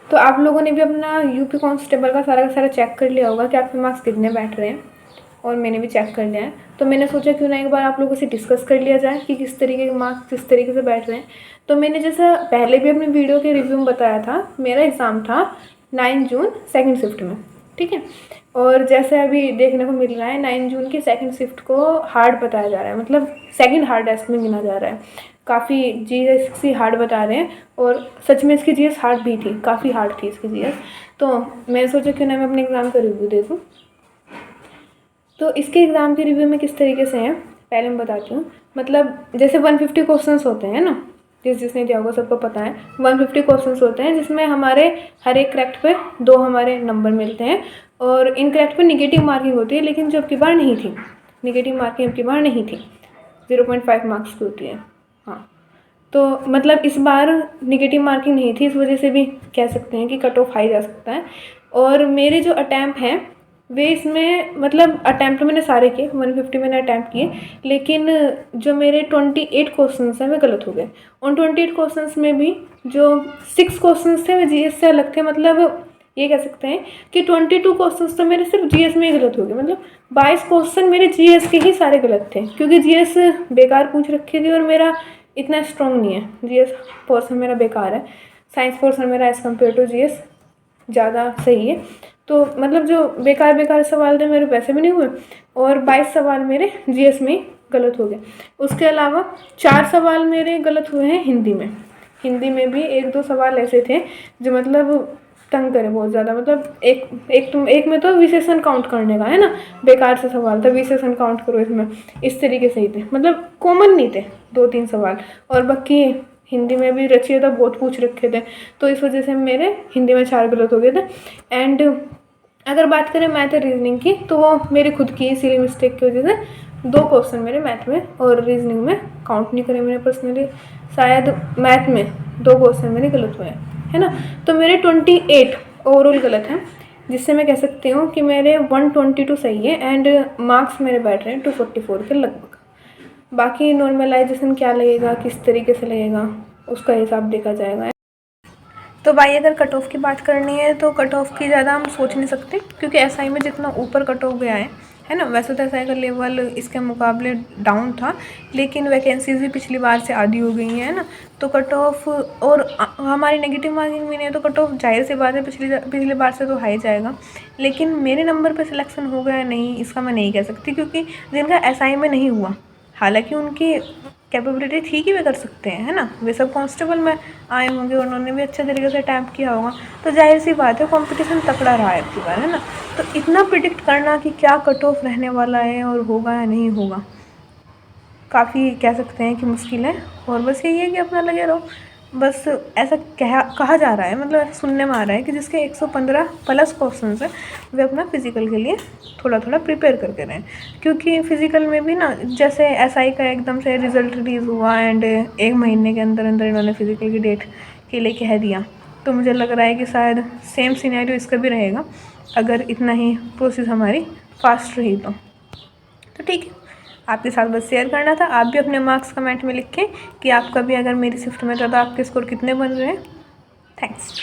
तो आप लोगों ने भी अपना यूपी कांस्टेबल का सारा चेक कर लिया होगा कि आपके मार्क्स कितने बैठ रहे हैं, और मैंने भी चेक कर लिया है। तो मैंने सोचा क्यों ना एक बार आप लोगों से डिस्कस कर लिया जाए कि किस तरीके के मार्क्स किस तरीके से बैठ रहे हैं। तो मैंने जैसा पहले भी अपने वीडियो के रिव्यू में बताया था, मेरा एग्ज़ाम था 9 जून सेकंड शिफ्ट में, ठीक है। और जैसे अभी देखने को मिल रहा है 9 जून की सेकंड शिफ्ट को हार्ड बताया जा रहा है, मतलब सेकंड हार्डेस्ट में गिना जा रहा है। काफ़ी जीएस की हार्ड बता रहे हैं, और सच में इसकी जीएस हार्ड भी थी, काफ़ी हार्ड थी इसकी जीएस। तो मैं सोचा क्यों ना मैं अपने एग्ज़ाम का रिव्यू दे दूँ। तो इसके एग्ज़ाम के रिव्यू में किस तरीके से हैं पहले मैं बताती हूँ। मतलब जैसे 150 क्वेश्चंस होते हैं ना, जिसने दिया होगा सबको पता है 150 क्वेश्चंस होते हैं, जिसमें हमारे हर एक करेक्ट पे 2 हमारे नंबर मिलते हैं, और इनकरेक्ट पे निगेटिव मार्किंग होती है, लेकिन जो अब की बार नहीं थी, निगेटिव मार्किंग अब की बार नहीं थी, 0.5 मार्क्स की होती है। हाँ, तो मतलब इस बार निगेटिव मार्किंग नहीं थी, इस वजह से भी कह सकते हैं कि कट ऑफ हाई जा सकता है। और मेरे जो अटैम्प्ट हैं वे इसमें, मतलब अटैम्प्ट मैंने सारे किए, 150 मैंने अटैम्प्ट किए, लेकिन जो मेरे 28 क्वेश्चंस हैं वे गलत हो गए। उन 28 क्वेश्चंस में भी जो 6 क्वेश्चंस थे वे जीएस से अलग थे, मतलब ये कह सकते हैं कि 22 क्वेश्चंस तो मेरे सिर्फ जीएस में ही गलत हो गए, मतलब 22 क्वेश्चन मेरे जीएस के ही सारे गलत थे, क्योंकि जीएस बेकार पूछ रखी थी और मेरा इतना स्ट्रॉन्ग नहीं है, जीएस पोर्सन मेरा बेकार है। साइंस पोर्सन मेरा एज़ कम्पेयर टू जीएस ज़्यादा सही है। तो मतलब जो बेकार सवाल थे मेरे वैसे भी नहीं हुए, और 22 सवाल मेरे जीएस में गलत हो गए। उसके अलावा 4 सवाल मेरे गलत हुए हैं हिंदी में। हिंदी में भी 1-2 सवाल ऐसे थे जो मतलब तंग करे बहुत ज़्यादा, मतलब एक में तो विशेषण काउंट करने का है ना, बेकार से सवाल था, विशेषण काउंट करो इसमें, इस तरीके से ही थे, मतलब कॉमन नहीं थे 2-3 सवाल। और बाकी हिंदी में भी रचिए तो बहुत पूछ रखे थे, तो इस वजह से मेरे हिंदी में 4 गलत हो गए थे। एंड अगर बात करें मैथ और रीजनिंग की, तो वो मेरी खुद की सिली मिस्टेक की वजह से 2 क्वेश्चन मेरे मैथ में और रीजनिंग में काउंट नहीं करे मैंने पर्सनली, शायद मैथ में 2 क्वेश्चन मेरे गलत हुए हैं, है ना। तो मेरे 28 ओवरऑल गलत हैं, जिससे मैं कह सकती हूँ कि मेरे 122 सही है, एंड मार्क्स मेरे बैठ रहे हैं 244 के लगभग। बाकी नॉर्मलाइजेशन क्या लगेगा, किस तरीके से लगेगा, उसका हिसाब देखा जाएगा। तो भाई अगर कट ऑफ की बात करनी है तो कट ऑफ की ज़्यादा हम सोच नहीं सकते, क्योंकि एसआई में जितना ऊपर कट ऑफ गया है ना, वैसे तो एसआई का लेवल इसके मुकाबले डाउन था, लेकिन वैकेंसीज भी पिछली बार से आधी हो गई हैं, है ना। तो कट ऑफ और हमारी नेगेटिव मार्किंग भी नहीं है, तो कट ऑफ जाहिर सी बात है पिछली बार से तो हाई जाएगा। लेकिन मेरे नंबर पर सिलेक्शन हो गया नहीं, इसका मैं नहीं कह सकती, क्योंकि जिनका एसआई में नहीं हुआ, हालांकि उनकी कैपेबिलिटी थी कि वे कर सकते हैं, है ना, वे सब कांस्टेबल में आए होंगे, उन्होंने भी अच्छे तरीके से अटैम्प्ट किया होगा, तो जाहिर सी बात है कंपटीशन तकड़ा रहा है आपकी बार, है ना। तो इतना प्रिडिक्ट करना कि क्या कट ऑफ रहने वाला है और होगा या नहीं होगा, काफ़ी कह सकते हैं कि मुश्किल है। और बस यही है कि अपना लगे रहो, बस ऐसा कहा जा रहा है, मतलब ऐसा सुनने में आ रहा है कि जिसके 115 प्लस क्वेश्चन है वे अपना फिज़िकल के लिए थोड़ा प्रिपेयर करके रहें, क्योंकि फ़िज़िकल में भी ना, जैसे एसआई का एकदम से रिज़ल्ट रिलीज़ हुआ एंड 1 महीने के अंदर अंदर इन्होंने फ़िज़िकल की डेट के लिए कह दिया, तो मुझे लग रहा है कि शायद सेम सिनेरियो इसका भी रहेगा, अगर इतना ही प्रोसेस हमारी फास्ट रही तो ठीक है। आपके साथ बस शेयर करना था। आप भी अपने मार्क्स कमेंट में लिखें कि आपका भी अगर मेरी शिफ्ट में था तो आपके स्कोर कितने बन रहे हैं। थैंक्स।